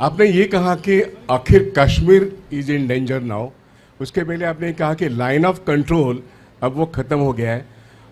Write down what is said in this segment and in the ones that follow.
आपने ये कहा कि आखिर Kashmir is in danger now, उसके पहले आपने कहा कि लाइन ऑफ कंट्रोल अब वो ख़त्म हो गया है,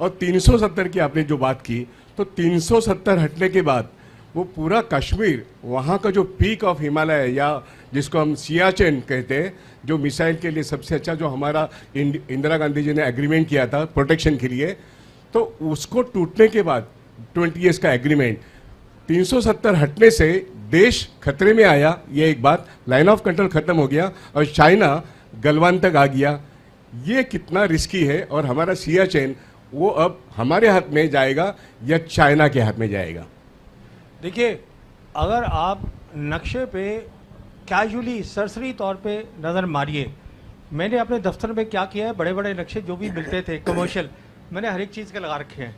और 370 की आपने जो बात की, तो 370 हटने के बाद वो पूरा कश्मीर, वहाँ का जो पीक ऑफ हिमालय या जिसको हम सियाचिन कहते हैं, जो मिसाइल के लिए सबसे अच्छा, जो हमारा इंदिरा गांधी जी ने एग्रीमेंट किया था प्रोटेक्शन के लिए, तो उसको टूटने के बाद 20 ईयर्स का एग्रीमेंट, 370 हटने से देश खतरे में आया, ये एक बात, लाइन ऑफ कंट्रोल खत्म हो गया और चाइना गलवान तक आ गया। ये कितना रिस्की है, और हमारा सियाचिन वो अब हमारे हाथ में जाएगा या चाइना के हाथ में जाएगा? देखिए, अगर आप नक्शे पे कैजुअली सरसरी तौर पे नज़र मारिए, मैंने अपने दफ्तर में क्या किया है, बड़े बड़े नक्शे जो भी मिलते थे कमर्शियल, मैंने हर एक चीज़ के लगा रखे हैं,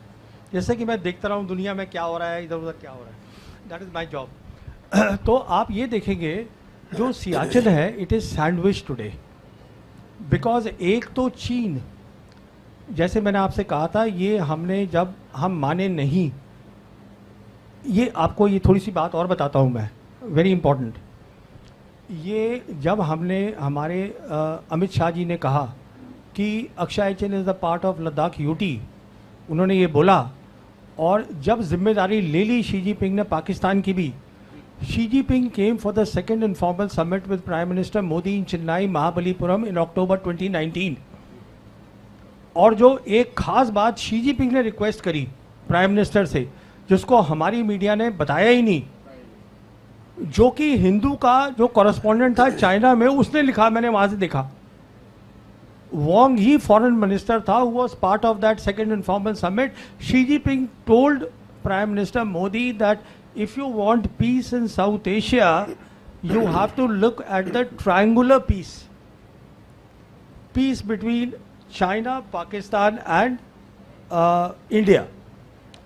जैसे कि मैं देखता रहा हूँ दुनिया में क्या हो रहा है, इधर उधर क्या हो रहा है, दैट इज़ माई जॉब। तो आप ये देखेंगे जो सियाचिन है, it is sandwich today, because एक तो चीन, जैसे मैंने आपसे कहा था, ये हमने जब हम माने नहीं, ये आपको ये थोड़ी सी बात और बताता हूँ मैं, वेरी इंपॉर्टेंट। ये जब हमने हमारे अमित शाह जी ने कहा कि Aksai Chin is the part of Ladakh UT, उन्होंने ये बोला, और जब जिम्मेदारी ले ली शी जिनपिंग ने पाकिस्तान की भी, Xi Jinping came for the second informal summit with prime minister Modi in Chennai Mahabalipuram in October 2019। और जो एक खास बात शी जिनपिंग ने रिक्वेस्ट करी प्राइम मिनिस्टर से, जिसको हमारी मीडिया ने बताया ही नहीं, जो कि हिंदू का जो कॉरेस्पॉन्डेंट था चाइना में, उसने लिखा, मैंने वहाँ से देखा, वोंग ही फॉरेन मिनिस्टर था, who was part of that second informal summit. Xi Jinping told prime minister Modi that if you want peace in South Asia, you have to look at the triangular peace, peace between China, Pakistan and India.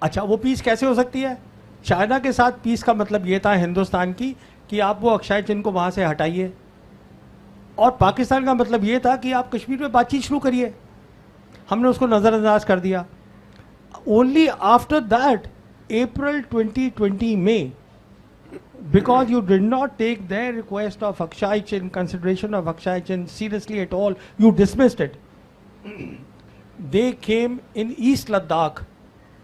अच्छा, वो piece कैसे हो सकती है? China के साथ piece का मतलब ये था हिंदुस्तान की कि आप वो अक्षय चिन्ह को वहाँ से हटाइए, और पाकिस्तान का मतलब ये था कि आप कश्मीर में बातचीत शुरू करिए। हमने उसको नज़रअंदाज कर दिया। ओनली आफ्टर दैट अप्रैल 2020 में, because you did not take their request of Akshay Chin, consideration of Akshay Chin seriously at all, you dismissed it. They came in East Ladakh,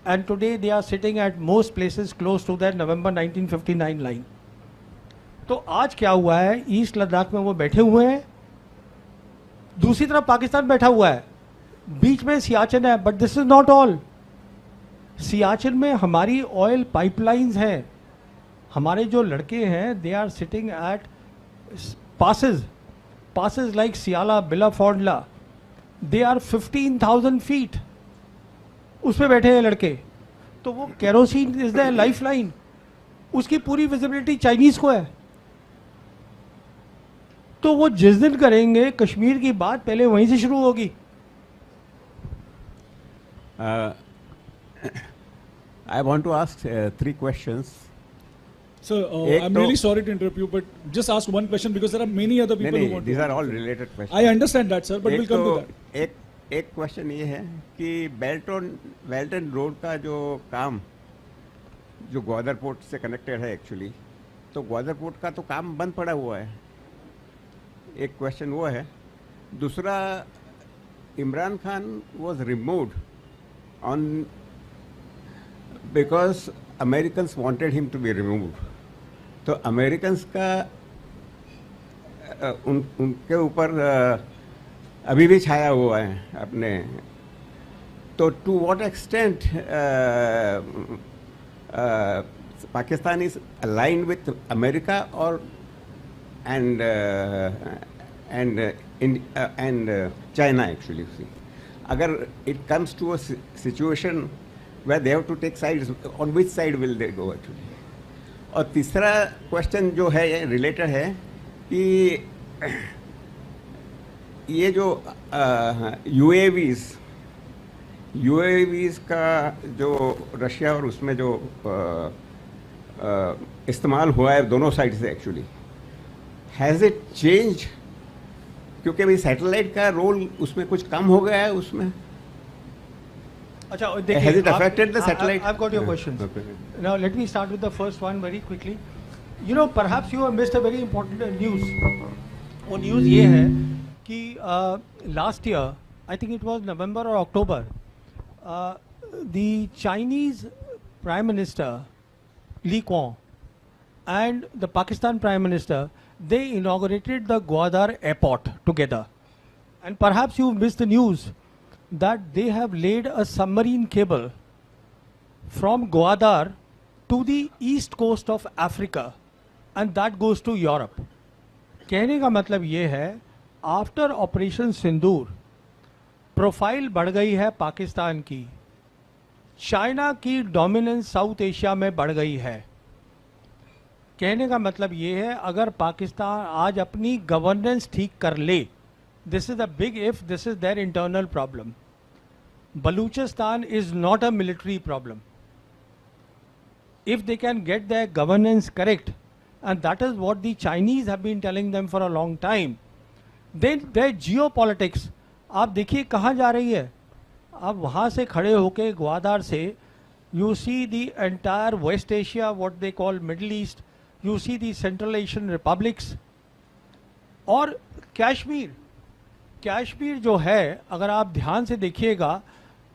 and today they are sitting at most places close to their November 1959 line. तो आज क्या हुआ है, east Ladakh में वो बैठे हुए हैं, दूसरी तरफ पाकिस्तान बैठा हुआ है, बीच में सियाचिन है, but this is not all. Siachen में हमारी ऑयल पाइपलाइंस हैं, हमारे जो लड़के हैं, they are sitting at passes like सियाला, बिलाफोंडला, दे आर 15,000 फीट, उस पर बैठे हैं लड़के। तो वो kerosene is the life line, उसकी पूरी विजिबिलिटी चाइनीज को है। तो वो जिस दिन करेंगे कश्मीर की बात, पहले वहीं से शुरू होगी। I want to ask 3 questions. Sir, I'm really sorry to interrupt you, but just ask one question because there are many other people who want these to. are all related questions. I understand that, sir, but we'll come to that. एक question ये है कि belt and road का जो काम, जो Gwadar port से connected है एक्चुअली, तो ग्वादर पोर्ट का तो काम बंद पड़ा हुआ है। एक क्वेश्चन वो है। दूसरा, Imran Khan was removed on because Americans wanted him to be removed. तो अमेरिकन्स का उनके ऊपर अभी भी छाया हुआ है अपने। तो to what extent Pakistan is aligned with America और and China actually. Agar it comes to a situation where they have to take sides, on which side will they go actually? और तीसरा क्वेश्चन जो है ये रिलेटेड है कि ये जो UAVs का जो रशिया और उसमें जो इस्तेमाल हुआ है दोनों साइड से एक्चुअली, हैज़ इट चेंज? क्योंकि भाई सैटेलाइट का रोल उसमें कुछ कम हो गया है उसमें। अच्छा, देखिए, has it affected the satellite? I've got your questions. Now let me start with the first one very quickly. You know, perhaps you have missed a very important news. वो न्यूज़ ये है कि last year, I think it was November or October, the Chinese Prime Minister Li Qiang and the Pakistan Prime Minister, they inaugurated the Gwadar airport together. And perhaps you've missed the news that they have laid a submarine cable from Gwadar to the east coast of Africa, and that goes to Europe. कहने का मतलब ये है, after operation सिंदूर profile बढ़ गई है पाकिस्तान की, China की डोमिनेंस साउथ एशिया में बढ़ गई है. कहने का मतलब ये है, अगर पाकिस्तान आज अपनी गवर्नेंस ठीक कर ले, this is a big if, this is their internal problem. Balochistan is not a military problem. If they can get their governance correct, and that is what the Chinese have been telling them for a long time, then their geopolitics, आप देखिए कहाँ जा रही है. आप वहाँ से खड़े होके ग्वादार से, you see the entire West Asia, what they call Middle East, you see the Central Asian republics, और कश्मीर जो है, अगर आप ध्यान से देखिएगा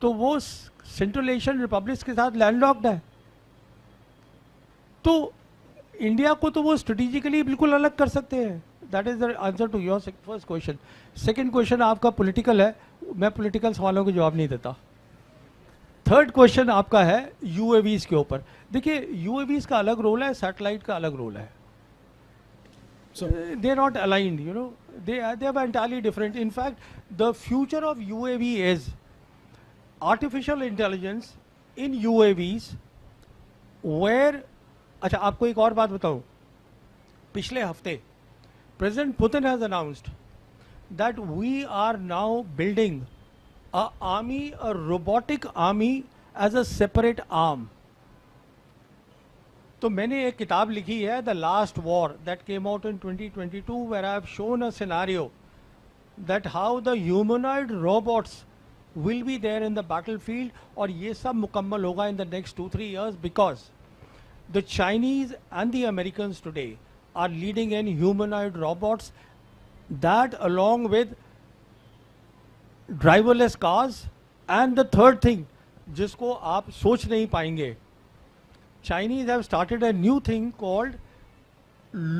तो वो सेंट्रल एशियन रिपब्लिक्स के साथ लैंडलॉक्ड है. तो इंडिया को तो वो स्ट्रेटेजिकली बिल्कुल अलग कर सकते हैं. That is the answer to your first question. Second question आपका पॉलिटिकल है, मैं पॉलिटिकल सवालों के जवाब नहीं देता. थर्ड क्वेश्चन आपका है यूएवीज के ऊपर. देखिए, यूएवीज का अलग रोल है, सैटेलाइट का अलग रोल है. They are not aligned, you know, they are entirely different. In fact the future of UAV is artificial intelligence in UAVs where. अच्छा, आपको एक और बात बताऊं. पिछले हफ्ते president Putin has announced that we are now building a army, a robotic army as a separate arm. तो मैंने एक किताब लिखी है, the last war, that came out in 2022, where I have shown a scenario that how the humanoid robots will be there in the battlefield. और ये सब मुकम्मल होगा in the next 2-3 years, because the Chinese and the Americans today are leading in humanoid robots, that along with driverless cars, and the third thing जिसको आप सोच नहीं पाएंगे, Chinese have started a new thing called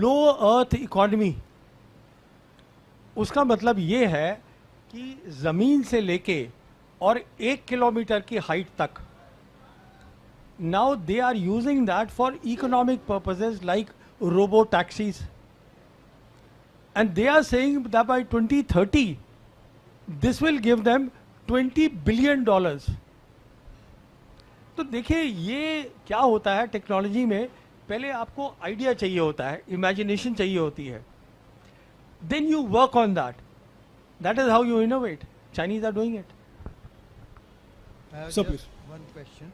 low earth economy. उसका मतलब ये है कि ज़मीन से लेके और 1 किलोमीटर की हाइट तक, now they are using that for economic purposes like robo taxis, and they are saying that by 2030 this will give them $20 billion. तो देखिए ये क्या होता है टेक्नोलॉजी में. पहले आपको आइडिया चाहिए होता है, इमेजिनेशन चाहिए होती है, then you work on that. That is how you innovate. Chinese are doing it. So please. One question.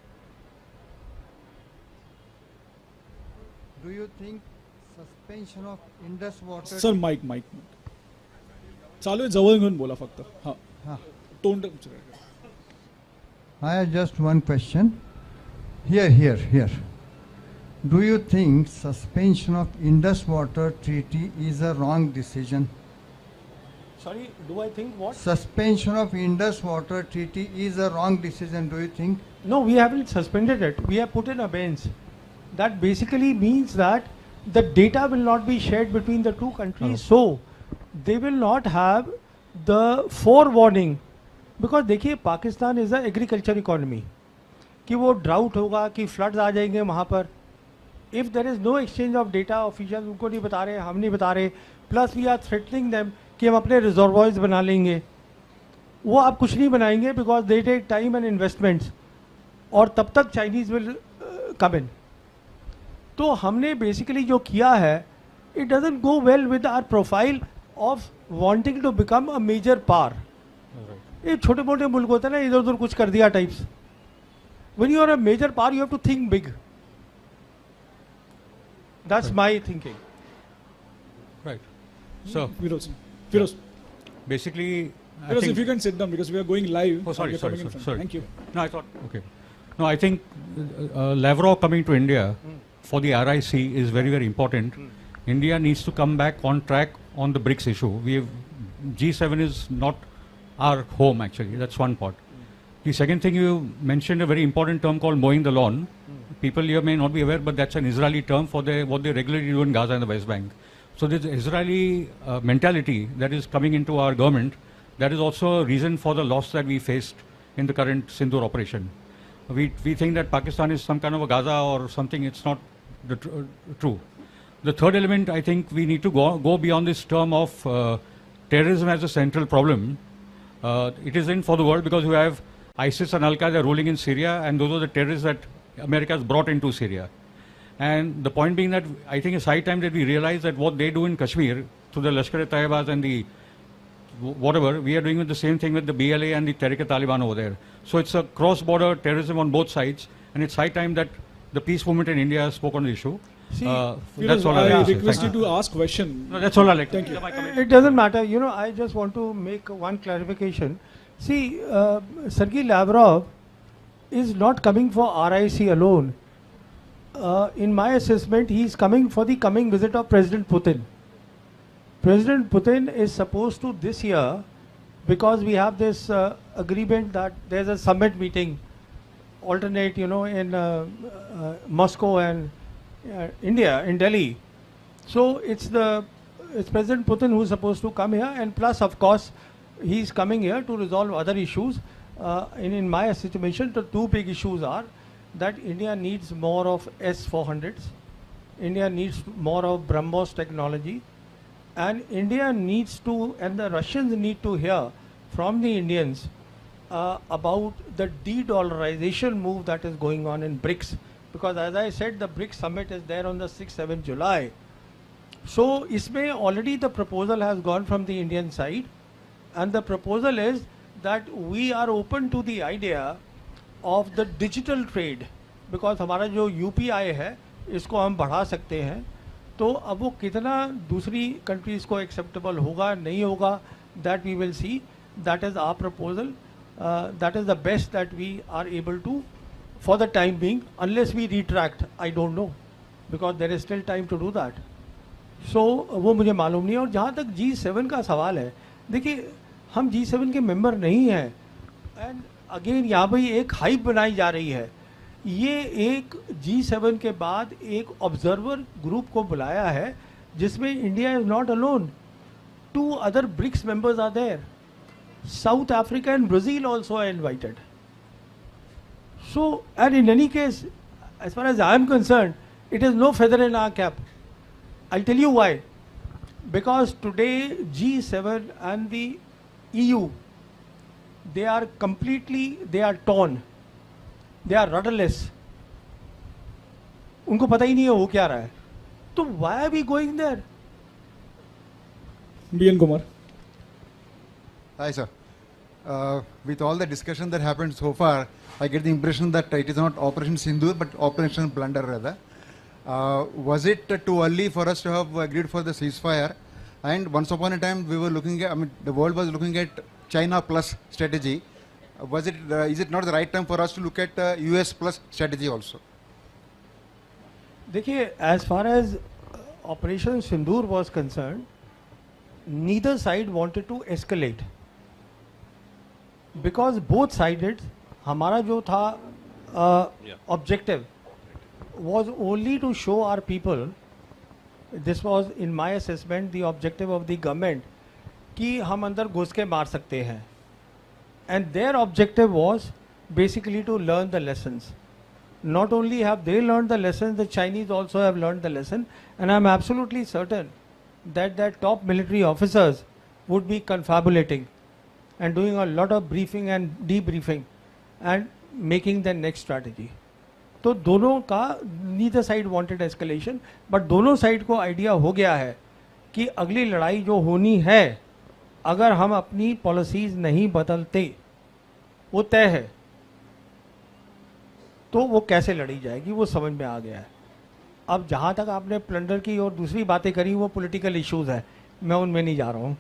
Do you think suspension of Indus water? Sir mike चालू आहे, जवळ घेऊन बोला फक्त. हां, हाँ. तोंड. I have just one question. Here. Do you think suspension of Indus water treaty is a wrong decision? Sorry, do I think what? Suspension of Indus water treaty is a wrong decision, do you think? No, we haven't suspended it. We have put in abeyance. That basically means that the data will not be shared between the two countries, so they will not have the forewarning. Because देखिए, Pakistan is a agriculture economy, कि वो drought होगा, कि floods आ जाएंगे वहाँ पर. If there is no exchange of data, official उनको नहीं बता रहे, हम नहीं बता रहे, plus we are threatening them कि हम अपने रिजर्वॉयर्स बना लेंगे. वो आप कुछ नहीं बनाएंगे, because they take time and investments, और तब तक चाइनीज़ विल कम इन. तो हमने बेसिकली जो किया है, it doesn't go well with our profile of wanting to become a major power. ये छोटे मोटे मुल्क होते हैं ना, इधर उधर कुछ कर दिया types. When you are a major power, you have to think big. That's my thinking. Right. So Firoz. basically, I Firoz, think, if you can sit down because we are going live. Oh, sorry, and you're coming in front. sorry. Thank you. No, I thought, okay. No, I think Lavrov coming to India for the RIC is very, very important. India needs to come back on track on the BRICS issue. G7 is not our home actually. That's one part. The second thing, you mentioned a very important term called mowing the lawn. People here may not be aware, but that's an Israeli term for what they regularly do in Gaza and the West Bank. So this Israeli mentality that is coming into our government, that is also a reason for the loss that we faced in the current Sindoor operation. We think that Pakistan is some kind of a Gaza or something. It's not true. The third element, I think we need to go beyond this term of terrorism as a central problem. It is in for the world because we have ISIS and Al-Qaeda ruling in Syria, and those are the terrorists that America has brought into Syria. And the point being that I think it's high time that we realize that what they do in Kashmir to the Lashkar-e-Taibas and the whatever, we are doing the same thing with the BLA and the Tehrik-e-Taliban over there. So it's a cross-border terrorism on both sides, and it's high time that the peace movement in India spoke on the issue. See, that's all I I'll say. request you Thank to ask question. No, that's all I like. Thank you. It doesn't matter. You know, I just want to make one clarification. See, Sergei Lavrov is not coming for RIC alone. In my assessment, he is coming for the coming visit of President Putin. President Putin is supposed to this year, because we have this agreement that there's a summit meeting, alternate, in Moscow and India, in Delhi. So it's President Putin who is supposed to come here, and plus, of course, he's coming here to resolve other issues. In my estimation, the two big issues are that India needs more of S-400s, India needs more of BrahMos technology, and India needs to, and the Russians need to hear from the Indians about the de-dollarization move that is going on in BRICS. Because as I said, the BRICS summit is there on the 6th-7th July. So, isme already the proposal has gone from the Indian side, and the proposal is that we are open to the idea of the digital trade, because हमारा जो UPI है इसको हम बढ़ा सकते हैं. तो अब वो कितना दूसरी कंट्रीज़ को एक्सेप्टेबल होगा नहीं होगा, that we will see. That is our proposal. That is the best that we are able to for the time being, unless we retract. I don't know, because there is still time to do that. So वो मुझे मालूम नहीं है. और जहाँ तक G7 का सवाल है, देखिए हम G7 के मेंबर नहीं हैं, एंड अगेन यहाँ पर एक हाइप बनाई जा रही है. ये एक G7 के बाद एक ऑब्जर्वर ग्रुप को बुलाया है जिसमें India is not alone. 2 other BRICS members are there. South Africa and Brazil also are invited. So, and in any case, as far as I am concerned, it is no feather in our cap. I'll tell you why. Because today G7 and the EU, they are torn. They are rudderless. उनको पता ही नहीं है वो क्या रहा है. तो why are we going there? B.N. Kumar. Hi, sir. With all the discussion that happened so far, I get the impression that it is not Operation Sindoor, but Operation Blunder rather. Was it too early for us to have agreed for the ceasefire? And once upon a time, we were looking at, the world was looking at China plus strategy. Is it not the right time for us to look at US plus strategy also? देखिए, as far as Operation Sindoor was concerned, neither side wanted to escalate, because both sided. हमारा जो था objective was only to show our people, this was in my assessment the objective of the government, कि हम अंदर घुस के मार सकते हैं. And their objective was basically to learn the lessons. Not only have they learned the lessons, the Chinese also have learned the lesson, and I'm absolutely certain that their top military officers would be confabulating and doing a lot of briefing and debriefing and making the next strategy. तो दोनों का, neither side wanted escalation, but दोनों side को idea हो गया है कि अगली लड़ाई जो होनी है, अगर हम अपनी पॉलिसीज नहीं बदलते, वो तय है, तो वो कैसे लड़ी जाएगी वो समझ में आ गया है. अब जहाँ तक आपने प्लंडर की और दूसरी बातें करी वो पॉलिटिकल इश्यूज है, मैं उनमें नहीं जा रहा हूँ.